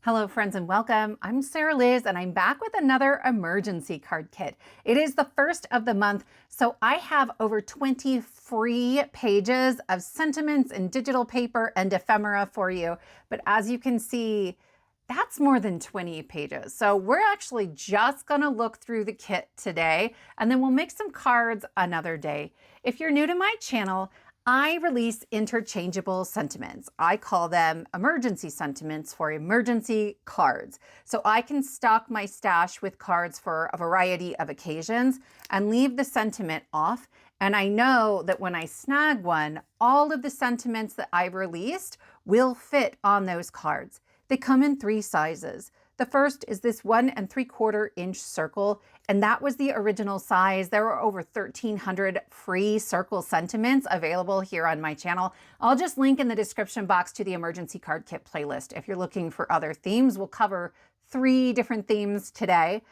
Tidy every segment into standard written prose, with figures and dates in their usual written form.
Hello friends and welcome. I'm Sarah Liz and I'm back with another emergency card kit. It is the first of the month, so I have over 20 free pages of sentiments and digital paper and ephemera for you. But as you can see, that's more than 20 pages. So we're actually just gonna look through the kit today and then we'll make some cards another day. If you're new to my channel, I release interchangeable sentiments. I call them emergency sentiments for emergency cards. So I can stock my stash with cards for a variety of occasions and leave the sentiment off. And I know that when I snag one, all of the sentiments that I've released will fit on those cards. They come in 3 sizes. The first is this 1 3/4 inch circle, and that was the original size. There were over 1,300 free circle sentiments available here on my channel. I'll just link in the description box to the emergency card kit playlist if you're looking for other themes. We'll cover 3 different themes today,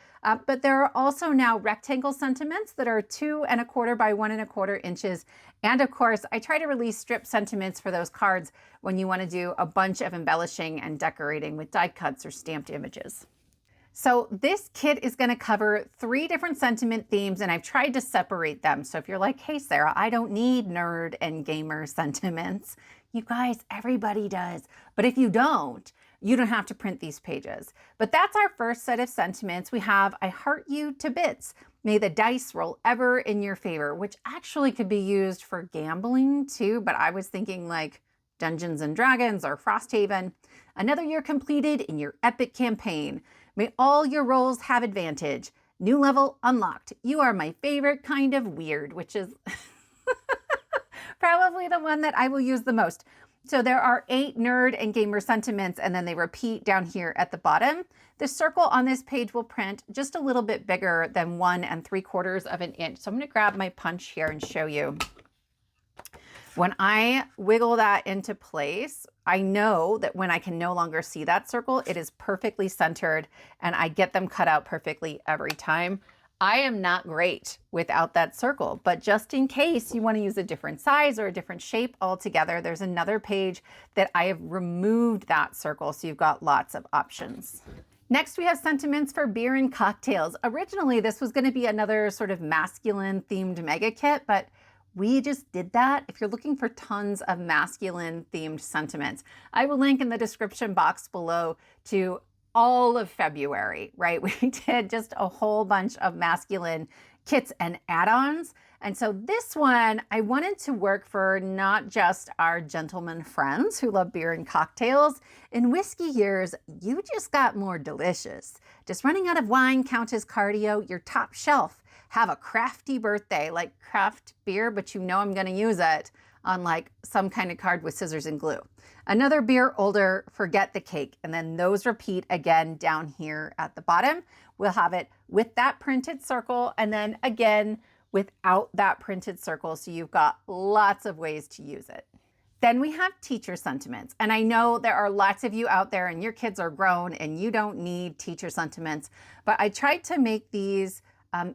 but there are also now rectangle sentiments that are 2 1/4 by 1 1/4 inches. And of course, I try to release strip sentiments for those cards when you want to do a bunch of embellishing and decorating with die cuts or stamped images. So this kit is going to cover 3 different sentiment themes, and I've tried to separate them. So if you're like, hey, Sarah, I don't need nerd and gamer sentiments. You guys, everybody does. But if you don't have to print these pages. But that's our first set of sentiments. We have, I heart you to bits. May the dice roll ever in your favor, which actually could be used for gambling too. But I was thinking like Dungeons and Dragons or Frosthaven. Another year completed in your epic campaign. May all your rolls have advantage. New level unlocked. You are my favorite kind of weird, which is probably the one that I will use the most. So there are 8 nerd and gamer sentiments, and then they repeat down here at the bottom. The circle on this page will print just a little bit bigger than 1 3/4 inch. So I'm going to grab my punch here and show you. When I wiggle that into place, I know that when I can no longer see that circle, it is perfectly centered and I get them cut out perfectly every time. I am not great without that circle, but just in case you want to use a different size or a different shape altogether, there's another page that I have removed that circle, so you've got lots of options. Next, we have sentiments for beer and cocktails. Originally, this was going to be another sort of masculine themed mega kit, but we just did that. If you're looking for tons of masculine themed sentiments, I will link in the description box below to all of February, right? We did just a whole bunch of masculine kits and add-ons. And so this one, I wanted to work for not just our gentlemen friends who love beer and cocktails. In whiskey years, you just got more delicious. Just running out of wine count as cardio, your top shelf. Have a crafty birthday, like craft beer, but you know I'm gonna use it on like some kind of card with scissors and glue. Another beer older, forget the cake. And then those repeat again down here at the bottom. We'll have it with that printed circle and then again without that printed circle. So you've got lots of ways to use it. Then we have teacher sentiments. And I know there are lots of you out there and your kids are grown and you don't need teacher sentiments, but I tried to make these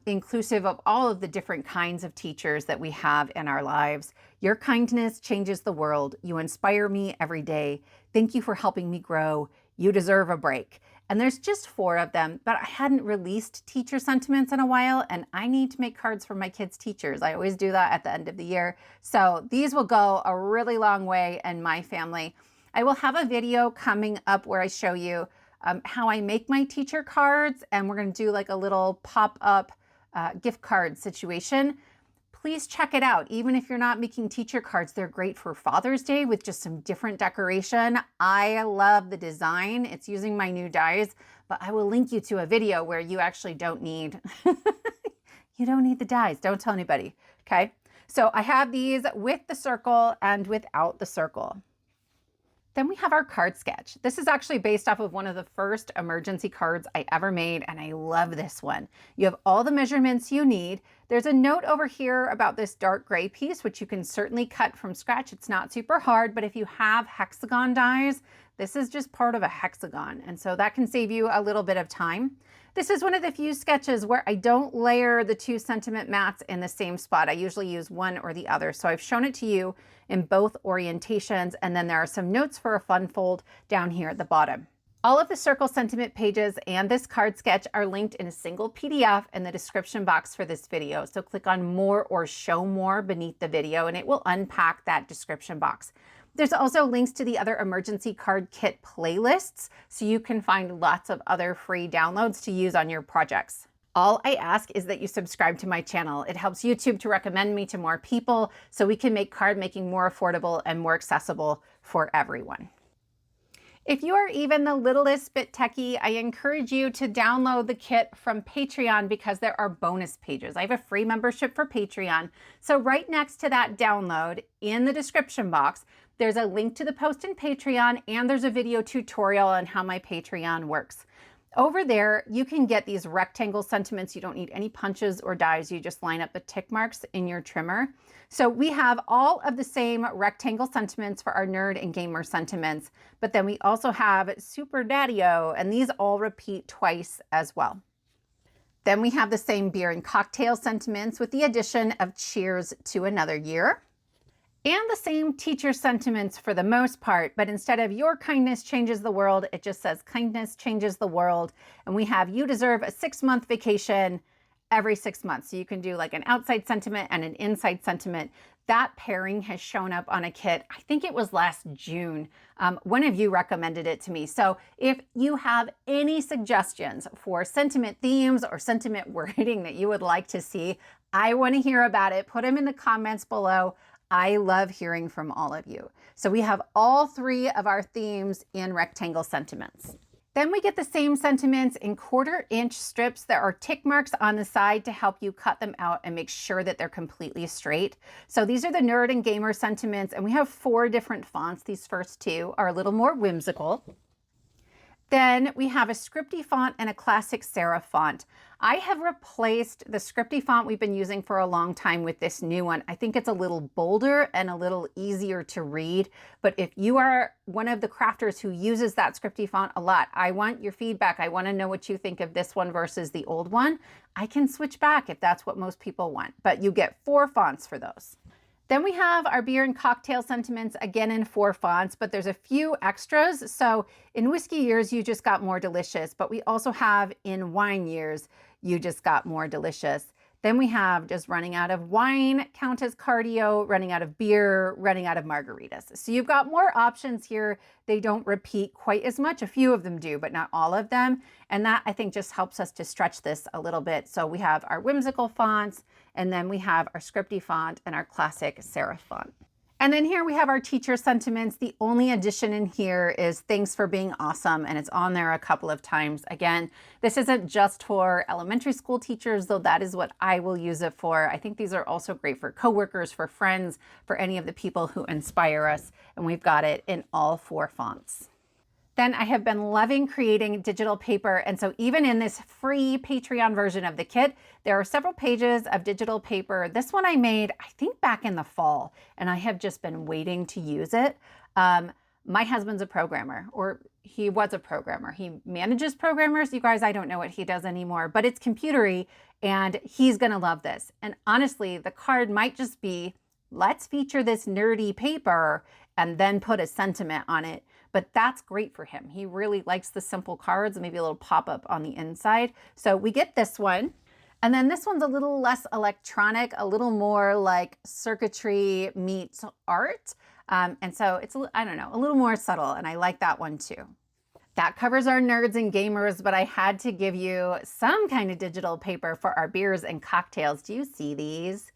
inclusive of all of the different kinds of teachers that we have in our lives. Your kindness changes the world. You inspire me every day. Thank you for helping me grow. You deserve a break. And there's just 4 of them, but I hadn't released teacher sentiments in a while, and I need to make cards for my kids' teachers. I always do that at the end of the year. So these will go a really long way in my family. I will have a video coming up where I show you how I make my teacher cards, and we're going to do like a little pop-up gift card situation. Please check it out. Even if you're not making teacher cards, they're great for Father's Day with just some different decoration. I love the design. It's using my new dies, but I will link you to a video where you actually don't need, you don't need the dies. Don't tell anybody, okay? So I have these with the circle and without the circle. Then we have our card sketch. This is actually based off of one of the first emergency cards I ever made, and I love this one. You have all the measurements you need. There's a note over here about this dark gray piece, which you can certainly cut from scratch. It's not super hard, but if you have hexagon dies, this is just part of a hexagon, and so that can save you a little bit of time. This is one of the few sketches where I don't layer the 2 sentiment mats in the same spot. I usually use one or the other. So I've shown it to you in both orientations. And then there are some notes for a fun fold down here at the bottom. All of the circle sentiment pages and this card sketch are linked in a single PDF in the description box for this video. So click on more or show more beneath the video and it will unpack that description box. There's also links to the other emergency card kit playlists, so you can find lots of other free downloads to use on your projects. All I ask is that you subscribe to my channel. It helps YouTube to recommend me to more people so we can make card making more affordable and more accessible for everyone. If you are even the littlest bit techie, I encourage you to download the kit from Patreon because there are bonus pages. I have a free membership for Patreon. So right next to that download in the description box, there's a link to the post in Patreon and there's a video tutorial on how my Patreon works. Over there, you can get these rectangle sentiments. You don't need any punches or dies. You just line up the tick marks in your trimmer. So we have all of the same rectangle sentiments for our nerd and gamer sentiments, but then we also have Super Daddy-O, and these all repeat twice as well. Then we have the same beer and cocktail sentiments with the addition of cheers to another year. And the same teacher sentiments for the most part, but instead of your kindness changes the world, it just says kindness changes the world. And we have you deserve a 6-month vacation every 6 months. So you can do like an outside sentiment and an inside sentiment. That pairing has shown up on a kit. I think it was last June. One of you recommended it to me. So if you have any suggestions for sentiment themes or sentiment wording that you would like to see, I want to hear about it. Put them in the comments below. I love hearing from all of you. So we have all 3 of our themes in rectangle sentiments. Then we get the same sentiments in 1/4 inch strips. There are tick marks on the side to help you cut them out and make sure that they're completely straight. So these are the nerd and gamer sentiments, and we have 4 different fonts. These first 2 are a little more whimsical. Then we have a scripty font and a classic serif font. I have replaced the scripty font we've been using for a long time with this new one. I think it's a little bolder and a little easier to read. But if you are one of the crafters who uses that scripty font a lot, I want your feedback. I want to know what you think of this one versus the old one. I can switch back if that's what most people want, but you get 4 fonts for those. Then we have our beer and cocktail sentiments, again in 4 fonts, but there's a few extras. So in whiskey years, you just got more delicious, but we also have in wine years, you just got more delicious. Then we have just running out of wine, count as cardio, running out of beer, running out of margaritas. So you've got more options here. They don't repeat quite as much. A few of them do, but not all of them. And that I think just helps us to stretch this a little bit. So we have our whimsical fonts, and then we have our scripty font and our classic serif font. And then here we have our teacher sentiments. The only addition in here is thanks for being awesome, and it's on there a couple of times. Again, this isn't just for elementary school teachers, though that is what I will use it for. I think these are also great for coworkers, for friends, for any of the people who inspire us, and we've got it in all 4 fonts. Then I have been loving creating digital paper, and so even in this free Patreon version of the kit, there are several pages of digital paper. This one I made, I think back in the fall, and I have just been waiting to use it. My husband's a programmer, or he was a programmer. He manages programmers. You guys, I don't know what he does anymore, but it's computery, and he's gonna love this. And honestly, the card might just be, let's feature this nerdy paper and then put a sentiment on it. But that's great for him. He really likes the simple cards, maybe a little pop-up on the inside. So we get this one. And then this one's a little less electronic, a little more like circuitry meets art. And so it's, I don't know, a little more subtle, and I like that one too. That covers our nerds and gamers, but I had to give you some kind of digital paper for our beers and cocktails. Do you see these?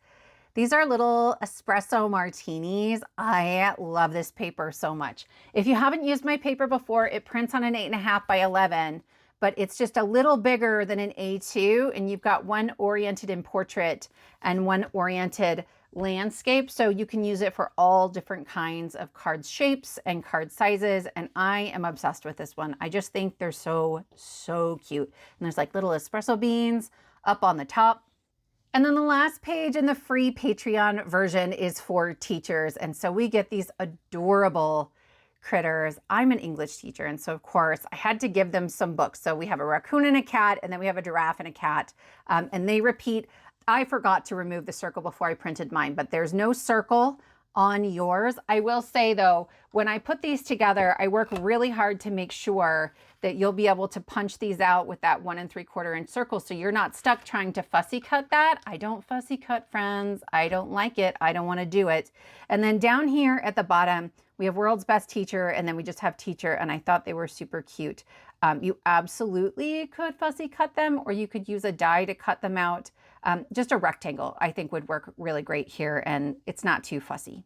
These are little espresso martinis. I love this paper so much. If you haven't used my paper before, it prints on an 8.5 by 11, but it's just a little bigger than an A2, and you've got one oriented in portrait and one oriented landscape. So you can use it for all different kinds of card shapes and card sizes. And I am obsessed with this one. I just think they're so, so cute. And there's like little espresso beans up on the top. And then the last page in the free Patreon version is for teachers. And so we get these adorable critters. I'm an English teacher, and so of course I had to give them some books. So we have a raccoon and a cat, and then we have a giraffe and a cat, and they repeat. I forgot to remove the circle before I printed mine, but there's no circle on yours. I will say though, when I put these together, I work really hard to make sure that you'll be able to punch these out with that 1 3/4 inch circle, so you're not stuck trying to fussy cut that. I don't fussy cut, friends. I don't like it. I don't want to do it. And then down here at the bottom, we have World's Best Teacher, and then we just have Teacher, and I thought they were super cute. You absolutely could fussy cut them, or you could use a die to cut them out. Just a rectangle, I think, would work really great here, and it's not too fussy.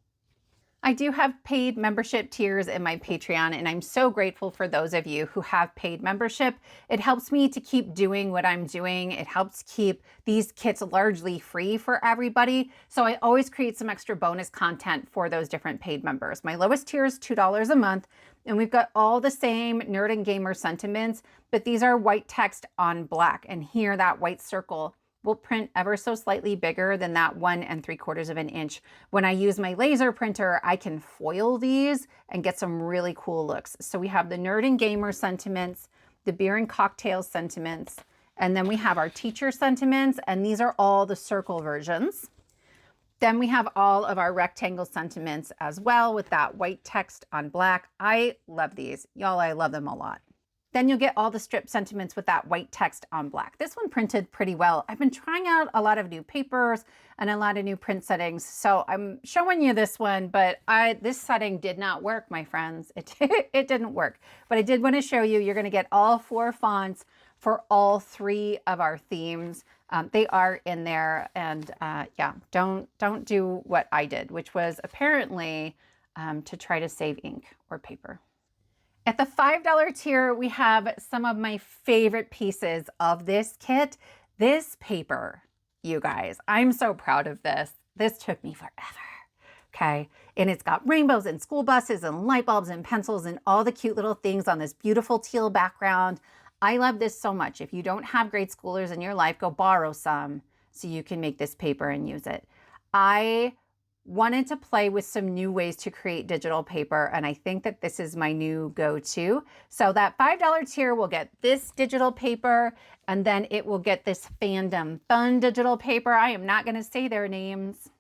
I do have paid membership tiers in my Patreon, and I'm so grateful for those of you who have paid membership. It helps me to keep doing what I'm doing. It helps keep these kits largely free for everybody. So I always create some extra bonus content for those different paid members. My lowest tier is $2 a month, and we've got all the same nerd and gamer sentiments, but these are white text on black. And here, that white circle will print ever so slightly bigger than that 1 3/4 inch. When I use my laser printer, I can foil these and get some really cool looks. So we have the nerd and gamer sentiments, the beer and cocktail sentiments, and then we have our teacher sentiments, and these are all the circle versions. Then we have all of our rectangle sentiments as well with that white text on black. I love these. Y'all, I love them a lot. Then you'll get all the strip sentiments with that white text on black. This one printed pretty well. I've been trying out a lot of new papers and a lot of new print settings. So I'm showing you this one, but this setting did not work, my friends. It didn't work. But I did want to show you, you're going to get all 4 fonts for all 3 of our themes. They are in there, and yeah, don't do what I did, which was apparently to try to save ink or paper. At the $5 tier, we have some of my favorite pieces of this kit. This paper, you guys, I'm so proud of this. This took me forever, okay? And it's got rainbows and school buses and light bulbs and pencils and all the cute little things on this beautiful teal background. I love this so much. If you don't have grade schoolers in your life, go borrow some so you can make this paper and use it. I wanted to play with some new ways to create digital paper, and I think that this is my new go-to. So that $5 tier will get this digital paper, and then it will get this Fandom Fun digital paper. I am not going to say their names,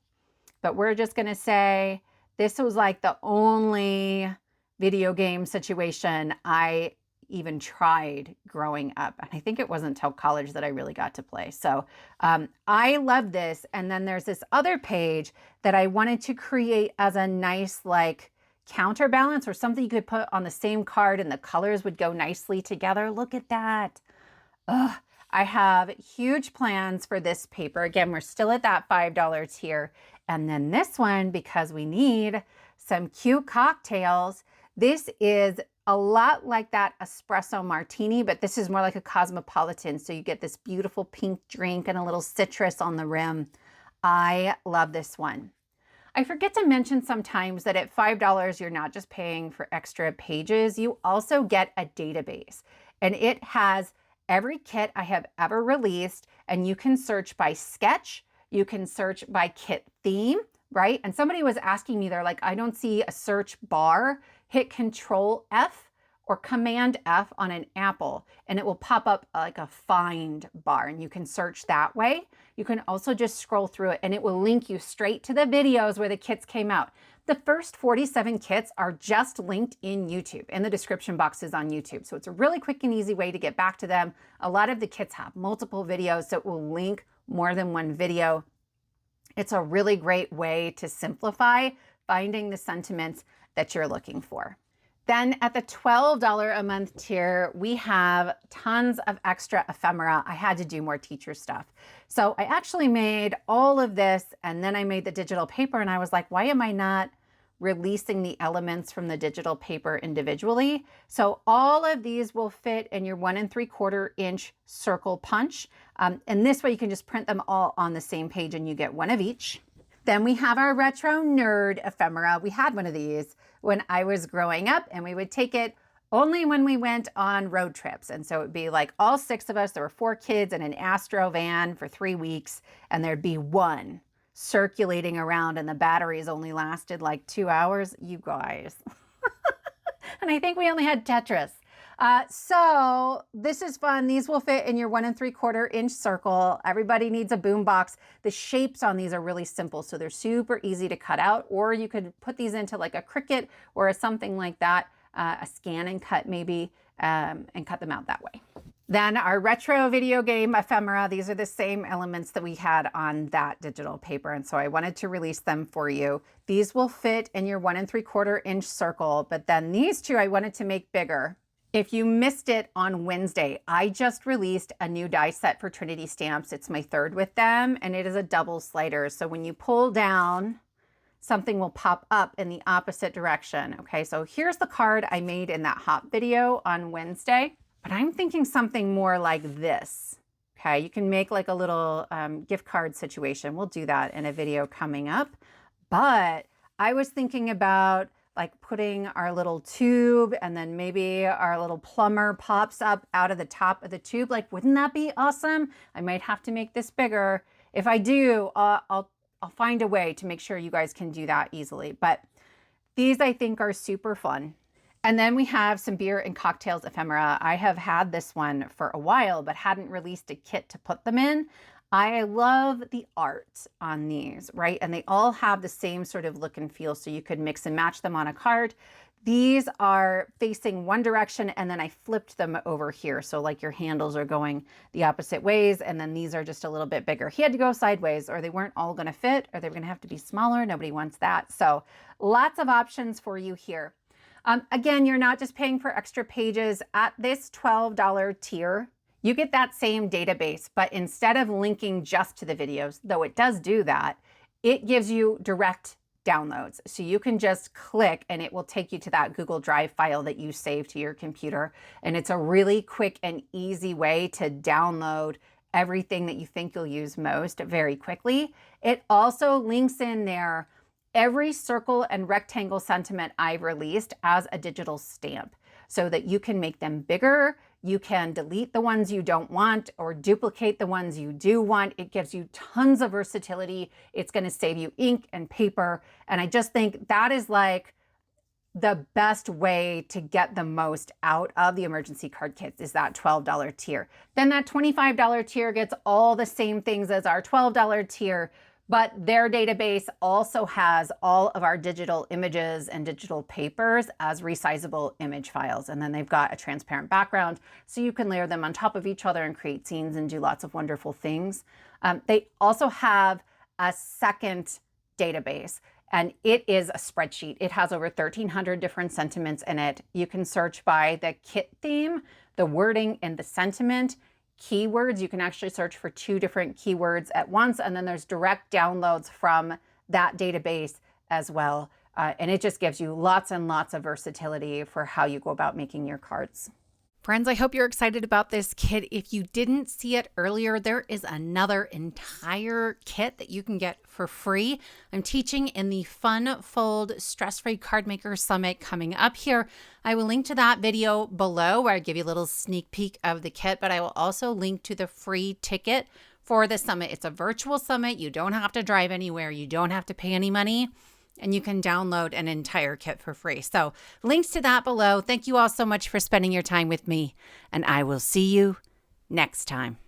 but we're just going to say this was like the only video game situation I even tried growing up. And I think it wasn't until college that I really got to play. So I love this. And then there's this other page that I wanted to create as a nice like counterbalance or something you could put on the same card and the colors would go nicely together. Look at that. Ugh. I have huge plans for this paper. Again, we're still at that $5 tier. And then this one, because we need some cute cocktails, this is a lot like that espresso martini, but this is more like a cosmopolitan. So you get this beautiful pink drink and a little citrus on the rim. I love this one. I forget to mention sometimes that at $5, you're not just paying for extra pages, you also get a database. And it has every kit I have ever released, and you can search by sketch, you can search by kit theme, right? And somebody was asking me, they're like, I don't see a search bar. Hit Control F or Command F on an Apple, and it will pop up like a find bar, and you can search that way. You can also just scroll through it, and it will link you straight to the videos where the kits came out. The first 47 kits are just linked in YouTube, in the description boxes on YouTube. So it's a really quick and easy way to get back to them. A lot of the kits have multiple videos, so it will link more than one video. It's a really great way to simplify finding the sentiments that you're looking for. Then at the $12 a month tier, we have tons of extra ephemera. I had to do more teacher stuff. So I actually made all of this, and then I made the digital paper, and I was like, why am I not releasing the elements from the digital paper individually? So all of these will fit in your 1 3/4 inch circle punch. And this way you can just print them all on the same page and you get one of each. Then we have our retro nerd ephemera. We had one of these when I was growing up, and we would take it only when we went on road trips. And so it'd be like all 6 of us, there were 4 kids in an Astro van for 3 weeks, and there'd be one circulating around, and the batteries only lasted like 2 hours. You guys. And I think we only had Tetris. So this is fun. These will fit in your 1 3/4 inch circle. Everybody needs a boom box. The shapes on these are really simple, so they're super easy to cut out, or you could put these into like a Cricut or something like that, a scan and cut maybe, and cut them out that way. Then our retro video game ephemera, these are the same elements that we had on that digital paper. And so I wanted to release them for you. These will fit in your 1 3/4 inch circle, but then these two I wanted to make bigger. If you missed it on Wednesday, I just released a new die set for Trinity Stamps. It's my third with them, and it is a double slider. So when you pull down, something will pop up in the opposite direction. Okay, so here's the card I made in that hop video on Wednesday. But I'm thinking something more like this. Okay, you can make like a little gift card situation. We'll do that in a video coming up. But I was thinking about like putting our little tube, and then maybe our little plumber pops up out of the top of the tube. Like, wouldn't that be awesome? I might have to make this bigger. If I do, I'll find a way to make sure you guys can do that easily. But these I think are super fun. And then we have some beer and cocktails ephemera. I have had this one for a while, but hadn't released a kit to put them in. I love the art on these, right? And they all have the same sort of look and feel, so you could mix and match them on a card. These are facing one direction, and then I flipped them over here. So like your handles are going the opposite ways, and then these are just a little bit bigger. He had to go sideways, or they weren't all gonna fit, or they were gonna have to be smaller. Nobody wants that. So lots of options for you here. Again, you're not just paying for extra pages. At this $12 tier, you get that same database, but instead of linking just to the videos, though it does do that, it gives you direct downloads. So you can just click and it will take you to that Google Drive file that you save to your computer. And it's a really quick and easy way to download everything that you think you'll use most very quickly. It also links in there every circle and rectangle sentiment I've released as a digital stamp so that you can make them bigger. You can delete the ones you don't want or duplicate the ones you do want. It gives you tons of versatility. It's going to save you ink and paper. And I just think that is like the best way to get the most out of the emergency card kits is that $12 tier. Then that $25 tier gets all the same things as our $12 tier, but their database also has all of our digital images and digital papers as resizable image files. And then they've got a transparent background, so you can layer them on top of each other and create scenes and do lots of wonderful things. They also have a second database, and it is a spreadsheet. It has over 1,300 different sentiments in it. You can search by the kit theme, the wording, and the sentiment. Keywords, you can actually search for 2 different keywords at once, and then there's direct downloads from that database as well. And it just gives you lots and lots of versatility for how you go about making your cards. Friends, I hope you're excited about this kit. If you didn't see it earlier, there is another entire kit that you can get for free. I'm teaching in the Fun Fold Stress-Free Card Maker Summit coming up here. I will link to that video below where I give you a little sneak peek of the kit, but I will also link to the free ticket for the summit. It's a virtual summit. You don't have to drive anywhere. You don't have to pay any money. And you can download an entire kit for free. So links to that below. Thank you all so much for spending your time with me, and I will see you next time.